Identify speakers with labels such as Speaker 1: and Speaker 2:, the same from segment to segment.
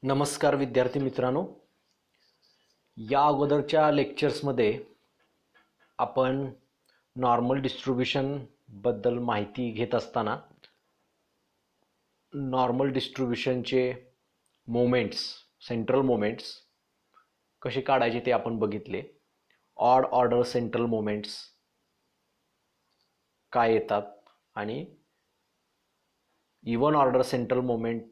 Speaker 1: नमस्कार विद्यार्थी मित्रांनो, या अगोदरच्या लेक्चर्समध्ये आपण नॉर्मल डिस्ट्रीब्यूशन बद्दल माहिती घेत असताना नॉर्मल डिस्ट्रीब्यूशनचे मोमेंट्स, सेंट्रल मोमेंट्स कसे काढायचे ते आपण बघितले. ऑड ऑर्डर सेंट्रल मोमेंट्स काय येतात आणि इवन ऑर्डर सेंट्रल मोमेंट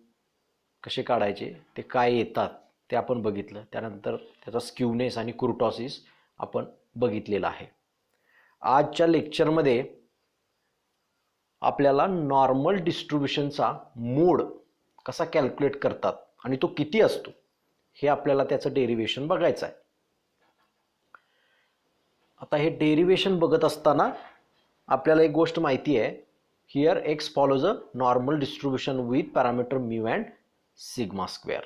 Speaker 1: कसे काढायचे ते काय येतात ते आपण बघितलं. त्यानंतर त्याचा स्क्यूनेस आणि कुर्टॉसिस आपण बघितलेला आहे. आजच्या लेक्चरमध्ये आपल्याला नॉर्मल डिस्ट्रीब्यूशनचा मोड कसा कॅल्क्युलेट करतात आणि तो किती असतो हे आपल्याला त्याचं डेरिव्हेशन बघायचं आहे. आता हे डेरिव्हेशन बघत असताना आपल्याला एक गोष्ट माहिती आहे. Here x follows a normal distribution with parameter mu and sigma square.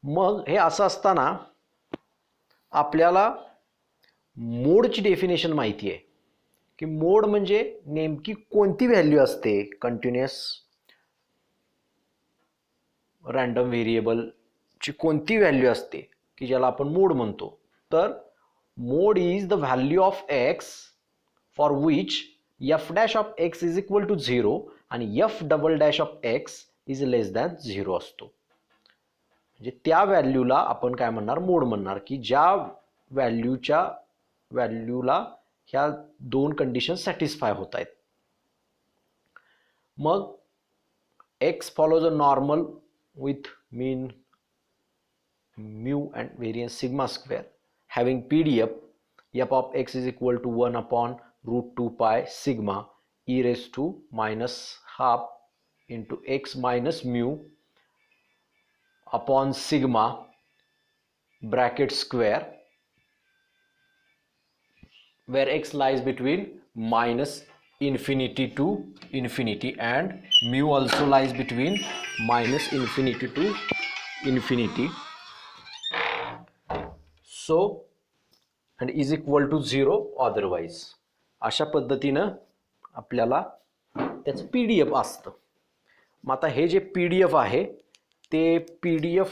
Speaker 1: मग हे असं असताना आपल्याला मोडची डेफिनेशन माहिती आहे की मोड म्हणजे नेमकी कोणती व्हॅल्यू असते. कंटिन्युअस रँडम व्हेरिएबलची कोणती व्हॅल्यू असते की ज्याला आपण मोड म्हणतो. तर mode is the value of X for which F dash of X is equal to 0 आणि F double dash of X is less than 0 असतो. म्हणजे त्या व्हॅल्यूला आपण काय म्हणणार, मोड म्हणणार, की ज्या व्हॅल्यूला ह्या दोन कंडिशन सॅटिस्फाय होत आहेत. मग x follows a normal with mean mu and variance sigma square having PDF f of x is equal to 1 upon root 2 pi sigma e raised to minus half into x minus mu upon sigma bracket square, where x lies between minus infinity to infinity and mu also lies between minus infinity to infinity, so and is equal to 0 otherwise. अशा पद्धतीनं आपल्याला त्याचं PDF असतं. मग आता हे जे PDF आहे ते PDF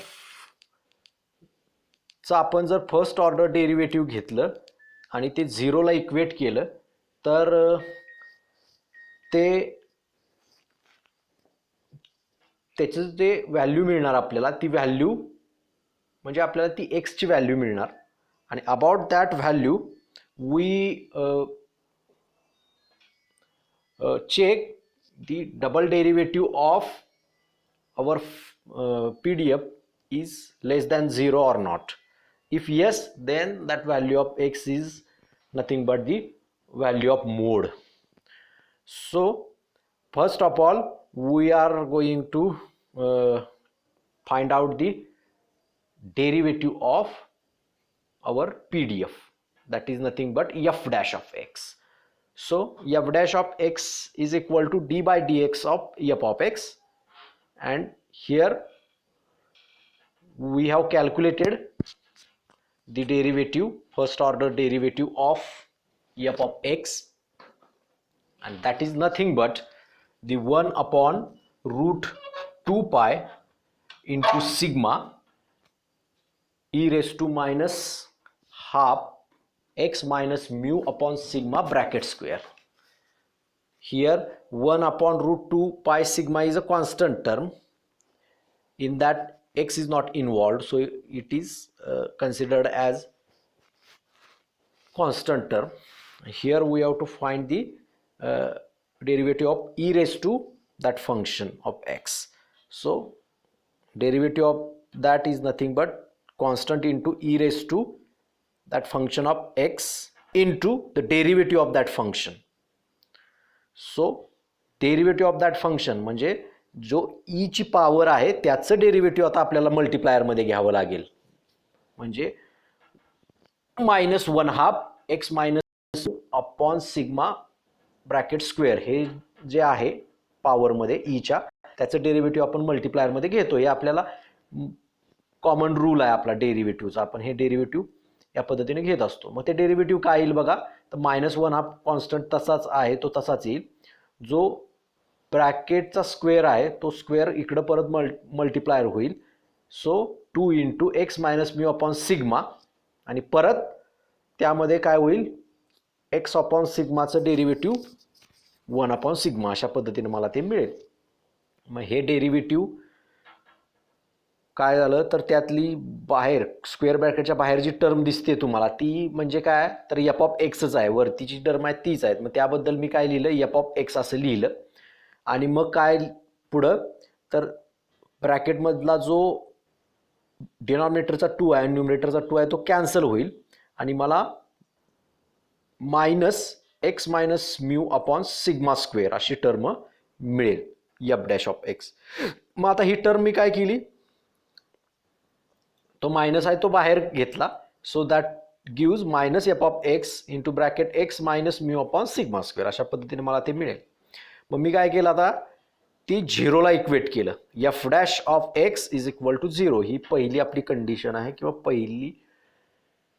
Speaker 1: चं आपण जर फर्स्ट ऑर्डर डेरिव्हेटिव्ह घेतलं आणि ते 0 ला इक्वेट केलं तर त्याचं जे व्हॅल्यू मिळणार आपल्याला, ती व्हॅल्यू म्हणजे आपल्याला ती एक्सची व्हॅल्यू मिळणार. आणि about that value we check the double derivative of our PDF is less than 0 or not. If yes, then that value of x is nothing but the value of mode. So first of all we are going to find out the derivative of our PDF, that is nothing but f dash of x. So f dash of x is equal to d by dx of f of x, and here we have calculated the derivative, first order derivative of f of x, and that is nothing but the 1 upon root 2 pi into sigma e raised to minus half x minus mu upon sigma bracket square. Here 1 upon root 2 pi sigma is a constant term. In that x is not involved, so it is considered as constant term. Here we have to find the derivative of e raised to that function of x. So derivative of that is nothing but constant into e raised to that function of x into the derivative of that function. So derivative of that function म्हणजे जो e ची power आहे त्याचं derivative आता आपल्याला multiplier मध्ये घ्यावं लागेल. म्हणजे -1 half x minus upon sigma bracket square हे जे आहे पॉवर मध्ये e च्या, त्याचं डेरिव्हेटिव्ह आपण मल्टिप्लायर मध्ये घेतो. हे आपल्याला कॉमन रूल आहे आपला डेरिव्हेटिव्हचा. आपण हे डेरिव्हेटिव्ह या पद्धतीने घेत असतो. मग ते डेरिव्हेटिव्ह काय येईल बघा, तर -1 हाफ कॉन्स्टंट तसाच आहे, तो तसाच येईल. जो ब्रॅकेटचा स्क्वेअर आहे तो स्क्वेअर इकडं परत मल्टिप्लायर होईल. So 2 into X minus mu upon sigma आणि परत त्यामध्ये काय होईल एक्स अपॉन सिग्माचं डेरिव्हेटिव्ह 1 अपॉन सिग्मा अशा पद्धतीने मला ते मिळेल. मग हे डेरिव्हेटिव्ह काय झालं तर त्यातली बाहेर स्क्वेअर ब्रॅकेटच्या बाहेर जी टर्म दिसते तुम्हाला ती म्हणजे काय तर एफ ऑफ एक्सच आहे. वरतीची टर्म आहे तीच आहे. मग त्याबद्दल मी काय लिहिलं एफ ऑफ एक्स असं लिहिलं. आणि मग काय पुढं तर ब्रॅकेटमधला जो डिनॉमिनेटरचा 2 आहे न्यूमरेटरचा 2 आहे तो कॅन्सल होईल आणि मला minus x minus mu upon sigma square अशी टर्म मिळेल एफ डॅश ऑफ एक्स. मग आता ही टर्म मी काय केली तो मायनस आहे तो बाहेर घेतला. So that gives minus F of X into bracket x minus mu upon sigma square अशा पद्धतीने मला ते मिळेल. मग मी काय केलं आता ती झिरोला इक्वेट केलं. F dash of X is equal to 0 ही पहिली आपली कंडिशन आहे किंवा पहिली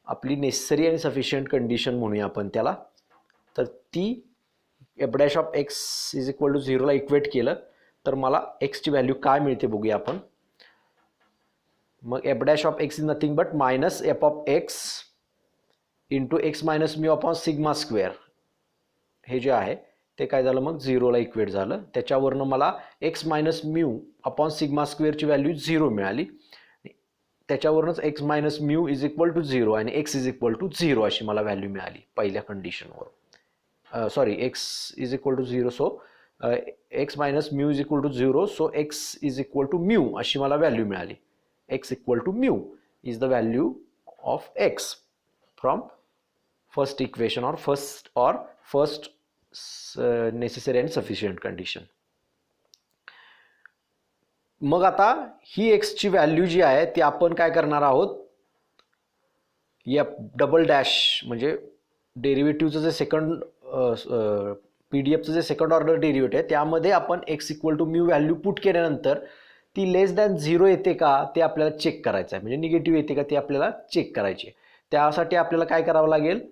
Speaker 1: आपली नेसेसरी आणि सफिशियंट कंडिशन म्हणूया आपण त्याला. तर ती F dash of X is equal to 0ला इक्वेट केलं तर मला एक्सची व्हॅल्यू काय मिळते बघूया आपण. मग F dash of X is nothing but minus F of X into X minus mu upon sigma square हे जे आहे ते काय झालं मग 0ला इक्वेट झालं. त्याच्यावरनं मला X minus mu upon sigma स्क्वेअरची व्हॅल्यू 0 मिळाली. त्याच्यावरूनच X minus mu is equal to 0 आणि एक्स इज इक्वल टू 0 अशी मला व्हॅल्यू मिळाली पहिल्या कंडिशनवर. Sorry X is equal to 0 so X minus mu is equal to 0 so X is equal to mu अशी मला व्हॅल्यू मिळाली. X equal to mu is the value of X from first equation और first necessary and sufficient condition. मग आता ही एक्सची value जी आहे ती आपण काय करणार आहोत एफ डबल डॅश म्हणजे डेरिव्हेटिव्हचं जे सेकंड PDF जे सेकंड ऑर्डर डेरिव्हेटिव्ह आहे त्यामध्ये आपण X equal to mu value put केल्यानंतर ती लेस दॅन 0 येते का ते आपल्याला चेक करायचं आहे. म्हणजे निगेटिव्ह येते का ते आपल्याला चेक करायची आहे. त्यासाठी आपल्याला काय करावं लागेल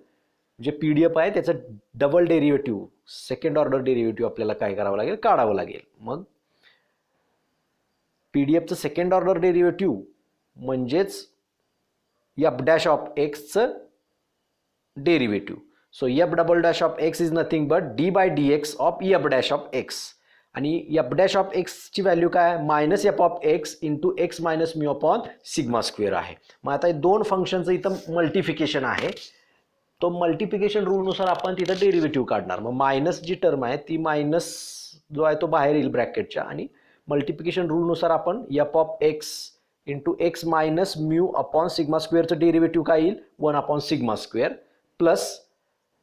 Speaker 1: जे PDF आहे त्याचं double derivative second order derivative आपल्याला काय करावं लागेल काढावं लागेल. मग PDFचं सेकंड ऑर्डर डेरिव्हेटिव्ह म्हणजेच एफ डॅश ऑफ एक्सचं derivative. So F double dash of X is nothing but D by D X of F dash of X आणि एफ डॅश ऑफ एक्सची व्हॅल्यू काय minus F of X into X minus mu upon sigma square आहे. मग आता दोन फंक्शनचं इथं multiplication आहे. तो मल्टिप्लिकेशन रूलनुसार आपण तिथं डेरिव्हेटिव्ह काढणार. मग मायनस जी टर्म आहे ती मायनस जो आहे तो बाहेर येईल ब्रॅकेटच्या आणि मल्टिप्लिकेशन रूलनुसार आपण F of X into X minus mu upon sigma स्क्वेअरचं डेरिव्हेटिव्ह काय येईल 1 upon sigma square plus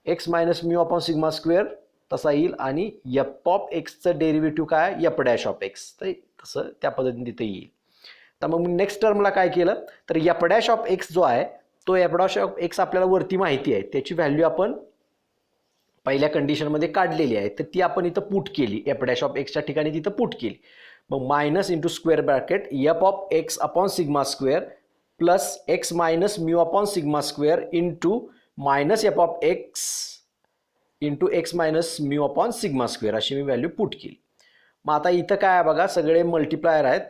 Speaker 1: X minus mu upon sigma square तसा येईल आणि एफ ऑफ एक्सचं डेरिव्हेटिव्ह काय एफ डॅश ऑफ एक्स तर तसं त्या पद्धतीने तिथे येईल. तर मग नेक्स्ट टर्मला काय केलं तर एफ डॅश ऑफ एक्स जो आहे तो एफ डॅश ऑफ एक्स आपल्याला वरती माहिती आहे त्याची व्हॅल्यू आपण पहिल्या कंडिशनमध्ये काढलेली आहे तर ती आपण इथं पुट केली एफ डॅश ऑफ एक्सच्या ठिकाणी तिथं पुट केली. मग minus into square bracket F of x upon sigma square plus X minus mu upon sigma square into minus F of X into X minus mu upon sigma square अशी मी value put केली. मग आता इथं काय आहे बघा सगळे multiplier आहेत.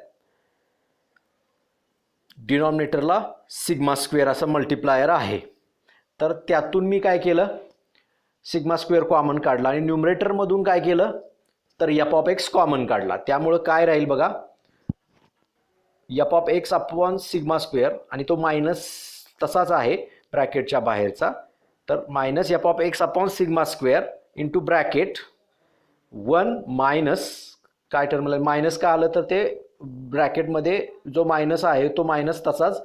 Speaker 1: डिनॉमिनेटरला सिग्मा स्क्वेअर असं मल्टिप्लायर आहे तर त्यातून मी काय केलं सिग्मा स्क्वेअर कॉमन काढला आणि न्यूमरेटरमधून काय केलं तर एफ ऑफ एक्स कॉमन काढला. त्यामुळं काय राहील बघा F of x upon sigma square आणि तो मायनस तसाच आहे ब्रॅकेटच्या बाहेरचा तर minus F of x upon sigma square into bracket 1 minus काय टर्मला मायनस का आलं तर ते ब्रॅकेटमध्ये जो मायनस आहे तो मायनस तसाच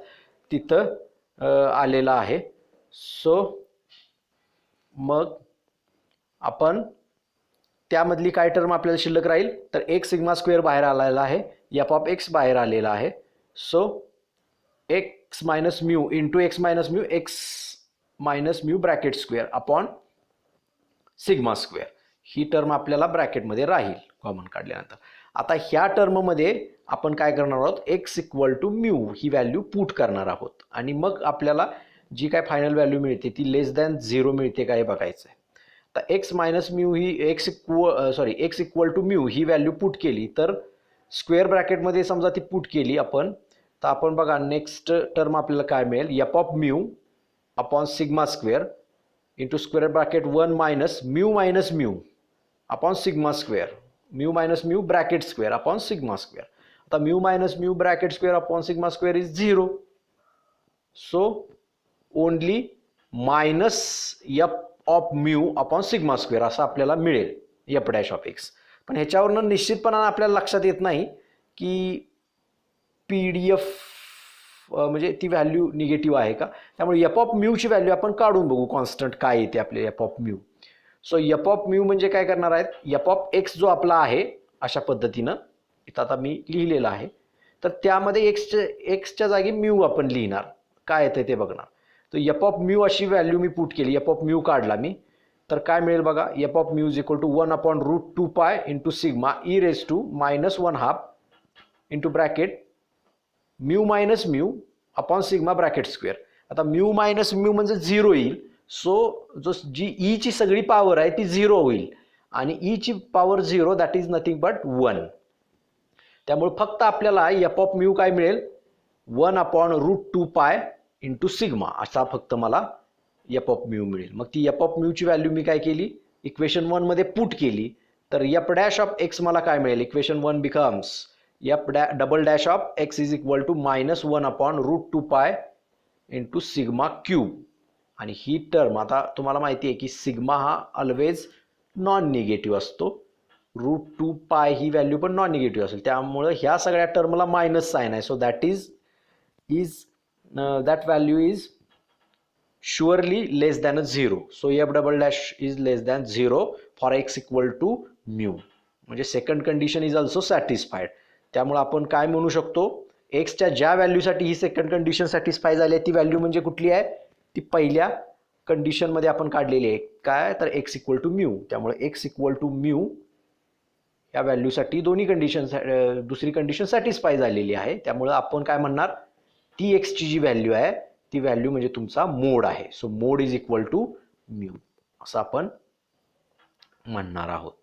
Speaker 1: तिथं आलेला आहे. सो मग आपण त्यामधली काय टर्म आपल्याला शिल्लक राहील तर एक सिग्मा स्क्वेअर बाहेर आलेला आहे एफ ऑफ एक्स बाहेर आलेला आहे. So X minus mu into X minus mu bracket square upon sigma square ही टर्म आपल्याला ब्रॅकेटमध्ये राहील कॉमन काढल्यानंतर. आता ह्या टर्ममध्ये आपण काय करणार आहोत एक्स इक्वल टू म्यू ही व्हॅल्यू पुट करणार आहोत आणि मग आपल्याला जी काय फायनल व्हॅल्यू मिळते ती लेस दॅन 0 मिळते का हे बघायचं आहे. तर एक्स मायनस म्यू ही एक्स इक्वल टू म्यू ही व्हॅल्यू पुट केली तर स्क्वेअर ब्रॅकेटमध्ये समजा ती पुट केली आपण, तर आपण बघा नेक्स्ट टर्म आपल्याला काय मिळेल, F of mu upon sigma square into square bracket 1 minus mu upon sigma square, mu minus mu bracket square upon sigma square. आता mu minus mu bracket square upon sigma square is 0. So only minus F of mu upon sigma square असं आपल्याला मिळेल F dash of x. पण ह्याच्यावरनं निश्चितपणानं आपल्याला लक्षात येत नाही की PDF म्हणजे ती व्हॅल्यू निगेटिव्ह आहे का. त्यामुळे एफ ऑफ म्यूची व्हॅल्यू आपण काढून बघू कॉन्स्टंट काय येते आपले F of mu. So F of mu म्हणजे काय करणार आहेत, एफ ऑफ एक्स जो आपला आहे अशा पद्धतीनं इथं आता मी लिहिलेलं आहे, तर त्यामध्ये एक्सच्या जागी म्यू आपण लिहिणार, काय येतं ते बघणार. तर एफ ऑफ म्यू अशी व्हॅल्यू मी पुट केली, एफ ऑफ म्यू काढला मी, तर काय मिळेल बघा, F of mu is equal to 1 upon root 2 pi into sigma e raise to minus 1/2 into bracket mu minus mu upon sigma bracket square. आता म्यू मायनस म्यू म्हणजे 0 येईल. सो जो जी ईची सगळी पॉवर आहे ती 0 होईल आणि ईची power 0 that is nothing but 1. त्यामुळे फक्त आपल्याला एफ ऑफ म्यू काय मिळेल, 1 upon root 2 pi into sigma असा फक्त मला एफ ऑफ म्यू मिळेल. मग ती एफ ऑफ म्यूची व्हॅल्यू मी काय केली, इक्वेशन 1 मध्ये पुट केली, तर एफ डॅश ऑफ एक्स मला काय मिळेल, equation 1 becomes F double dash of X is equal to minus 1 upon root 2 pi into sigma cube. आणि ही टर्म आता तुम्हाला माहिती आहे की सिग्मा हा ऑलवेज नॉन निगेटिव्ह असतो, रूट 2 पाय ही व्हॅल्यू पण नॉन निगेटिव्ह असेल, त्यामुळे ह्या सगळ्या टर्मला मायनस साइन आहे. So that value is surely less than a 0. So f double dash is less than 0 for x equal to mu. म्हणजे second condition is also satisfied. त्यामुळे आपण काय म्हणू शकतो, एक्सच्या ज्या व्हॅल्यूसाठी ही सेकंड कंडिशन सॅटिस्फाय झाली आहे ती व्हॅल्यू म्हणजे कुठली आहे, ती पहिल्या कंडिशनमध्ये आपण काढलेली आहे, काय तर एक्स इक्वल टू म्यू. त्यामुळे एक्स इक्वल टू म्यू या व्हॅल्यूसाठी दोन्ही कंडिशन दुसरी कंडिशन सॅटिस्फाय झालेली आहे. त्यामुळे आपण काय म्हणणार, ती एक्सची जी व्हॅल्यू आहे ती व्हॅल्यू म्हणजे तुमचा मोड आहे. So mode is equal to mu असं आपण म्हणणार आहोत.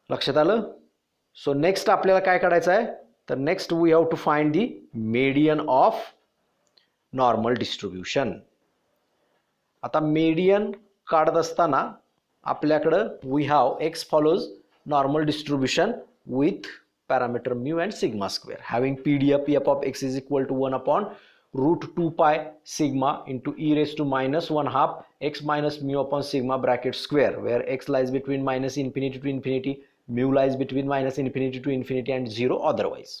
Speaker 1: लक्षात आलं. सो नेक्स्ट आपल्याला काय काढायचं आहे, तर next we have to find the median of normal distribution. आता मेडियन काढत असताना आपल्याकडं we have X follows normal distribution with parameter mu and sigma square having PDF f of x is equal to 1 upon root 2 pi sigma into e raised to minus 1/2 x minus mu upon sigma bracket square, where x lies between minus infinity to infinity, mu lies between minus infinity to infinity and 0 otherwise.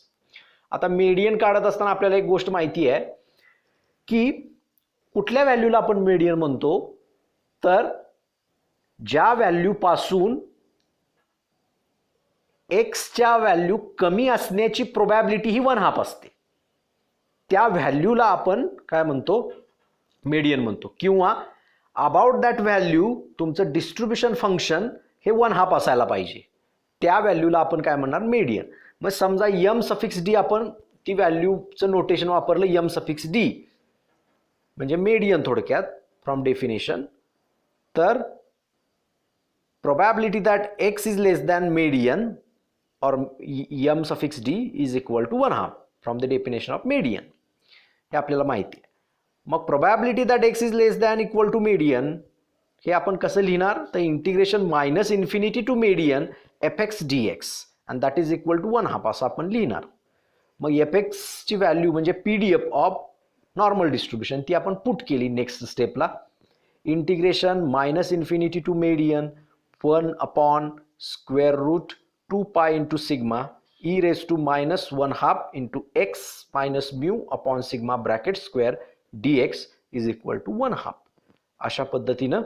Speaker 1: आता median काढत असताना आपल्याला एक गोष्ट माहिती आहे की कुठल्या व्हॅल्यूला आपण मेडियन म्हणतो, तर ज्या व्हॅल्यू पासून एक्सच्या व्हॅल्यू कमी असण्याची प्रोबॅबिलिटी ही 1/2 असते, त्या व्हॅल्यूला आपण काय म्हणतो, मेडियन म्हणतो. किंवा अबाउट दॅट व्हॅल्यू तुमचं डिस्ट्रीब्युशन फंक्शन हे 1/2 असायला पाहिजे, त्या व्हॅल्यूला आपण काय म्हणणार, मेडियन. मग समजा यम सफिक्स डी आपण ती व्हॅल्यूचं नोटेशन वापरलं, यम सफिक्स डी म्हणजे मेडियन थोडक्यात फ्रॉम डेफिनेशन. तर probability that X is less than median or m suffix d is equal to 1/2 from the definition of median. हे आपल्याला माहिती आहे. मग probability that X is less than equal to median हे आपण कसं लिहिणार, तर integration minus infinity to median F X D X and that is equal to 1/2 असं आपण लिहिणार. मग एफ एक्सची व्हॅल्यू म्हणजे PDF ऑफ नॉर्मल डिस्ट्रीब्युशन ती आपण पुट केली नेक्स्ट स्टेपला. Integration minus infinity to median 1 upon square root 2 pi into sigma e raised to minus 1/2 into x minus mu upon sigma bracket square dx is equal to 1/2. अशा पद्धतीनं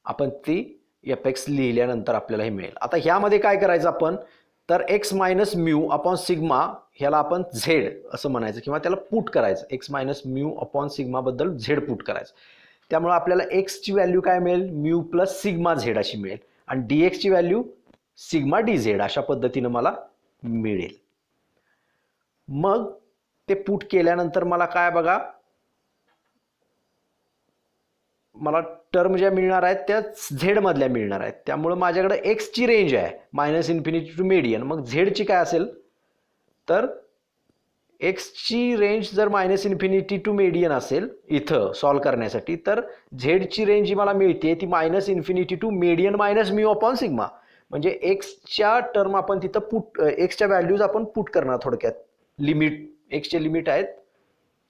Speaker 1: आपण ती fx लिहिल्यानंतर आपल्याला हे मिळेल. आता ह्यामध्ये काय करायचं आपण, तर x minus mu upon sigma ह्याला आपण z असं म्हणायचं किंवा त्याला पुट करायचं, x minus mu upon sigma बद्दल z पुट करायचं. त्यामुळे आपल्याला x ची व्हॅल्यू काय मिळेल, म्यू प्लस सिग्मा z अशी मिळेल आणि dx ची व्हॅल्यू सिग्मा डी झेड अशा पद्धतीनं मला मिळेल. मग ते पुट केल्यानंतर मला काय बघा, मला टर्म ज्या मिळणार आहेत त्या झेड मधल्या मिळणार आहेत. त्यामुळे माझ्याकडे एक्सची रेंज आहे -इन्फिनिटी टू मेडियन. मग झेडची काय असेल तर एक्सची रेंज जर -इन्फिनिटी टू मेडियन असेल इथं सॉल्व करण्यासाठी, तर झेडची रेंज जी मला मिळते ती -minus infinity to median minus mu upon sigma. म्हणजे एक्सच्या टर्म आपण तिथं पुट, एक्सच्या व्हॅल्यूज आपण पुट करणार. थोडक्यात लिमिट, एक्सचे लिमिट आहेत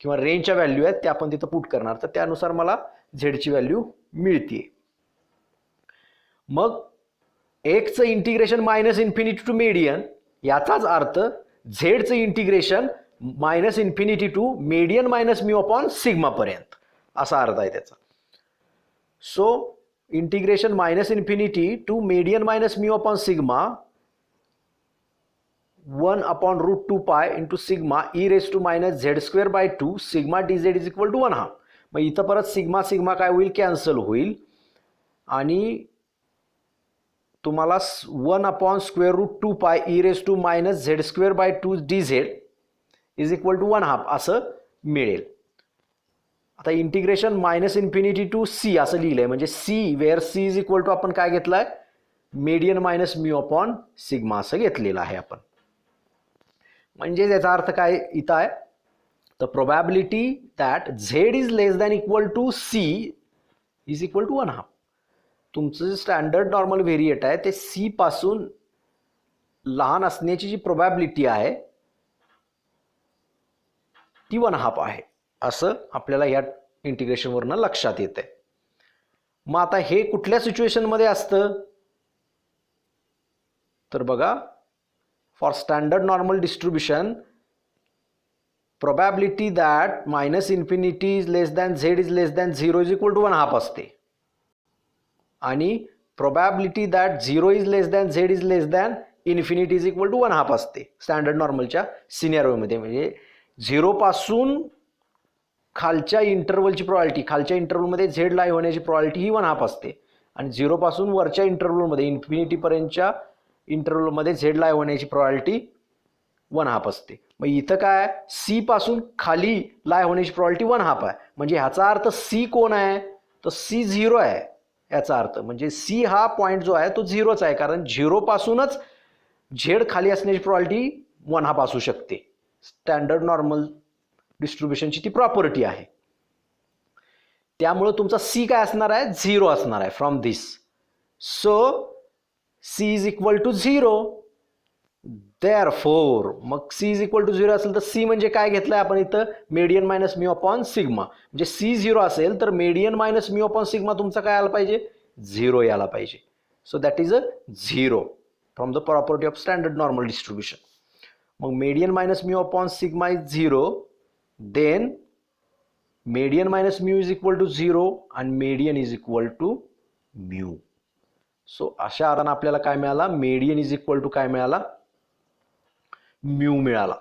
Speaker 1: किंवा रेंजच्या व्हॅल्यू आहेत त्या आपण तिथं पुट करणार. तर त्यानुसार मला झेडची व्हॅल्यू मिळते. मग एक्सचं इंटिग्रेशन -इन्फिनिटी टू मेडियन, याचाच अर्थ झेडचं integration -infinity to median minus mu upon sigma पर्यंत, असा अर्थ आहे त्याचा. So integration -infinity to median minus mu upon sigma 1/√2π into sigma e⁻z² sigma dz is equal to 1/2. मग इथं परत सिग्मा सिग्मा काय होईल, कॅन्सल होईल आणि तुम्हाला 1/√2π e⁻z² dz is equal to 1/2 असं मिळेल. आता इंटिग्रेशन -इन्फिनिटी टू सी असं लिहिलंय, म्हणजे C where C is equal to आपण काय घेतलाय, median minus mu upon sigma असं घेतलेलं आहे आपण. म्हणजे याचा अर्थ काय इथं आहे, the probability that Z is less than equal to C is equal to 1/2. तुमचं जे स्टँडर्ड नॉर्मल व्हेरिएट आहे ते सी पासून लहान असण्याची जी प्रोबॅबिलिटी आहे ती 1/2 आहे, असं आपल्याला या इंटिग्रेशनवरनं लक्षात येते. मग आता हे कुठल्या सिच्युएशनमध्ये असतं तर बघा, for standard normal distribution probability that -infinity is less than Z is less than 0 is equal to 1/2 असते आणि probability that 0 is less than Z is less than infinity is equal to 1/2 असते स्टँडर्ड नॉर्मलच्या सिनेरिओमध्ये. म्हणजे 0 पासून खालच्या इंटरवलची probability, खालच्या इंटरवलमध्ये Z लाई होण्याची probability ही 1/2 असते आणि 0 पासून वरच्या इंटरवलमध्ये इन्फिनिटीपर्यंतच्या इंटरवलमध्ये झेड लाई होण्याची प्रोबॅबिलिटी 1/2 असते. मग इथं काय, सी पासून खाली लाई होण्याची प्रोबॅबिलिटी 1/2 आहे. म्हणजे ह्याचा अर्थ सी कोण आहे तर सी 0 आहे. याचा अर्थ म्हणजे सी हा पॉईंट जो आहे तो 0च आहे, कारण 0 पासूनच झेड खाली असण्याची प्रोबॅबिलिटी 1/2 असू शकते. स्टँडर्ड नॉर्मल डिस्ट्रीब्युशनची ती प्रॉपर्टी आहे. त्यामुळे तुमचा सी काय असणार आहे, 0 असणार आहे from this. So C is equal to 0. Therefore मग सी इज इक्वल टू 0 असेल तर सी म्हणजे काय घेतलंय आपण इथं, median minus mu upon sigma. म्हणजे सी 0 असेल तर median minus mu upon sigma तुमचा काय आला पाहिजे, 0 यायला पाहिजे. So that is a 0 from the property of standard normal distribution. मग median minus mu upon sigma is 0, then median minus mu is equal to 0 आणि median is equal to mu. So अशा अर्थानं आपल्याला काय मिळाला, मेडियन इज इक्वल टू काय मिळाला, mu मिळाला.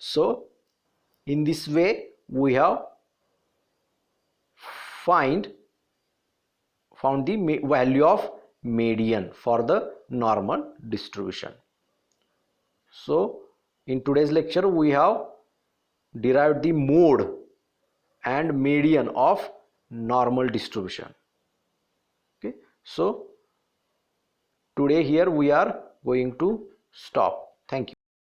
Speaker 1: So in this way we have found the value of median for the normal distribution. So in today's lecture we have derived the mode and median of normal distribution. Okay, so today here we are going to stop. Thank you.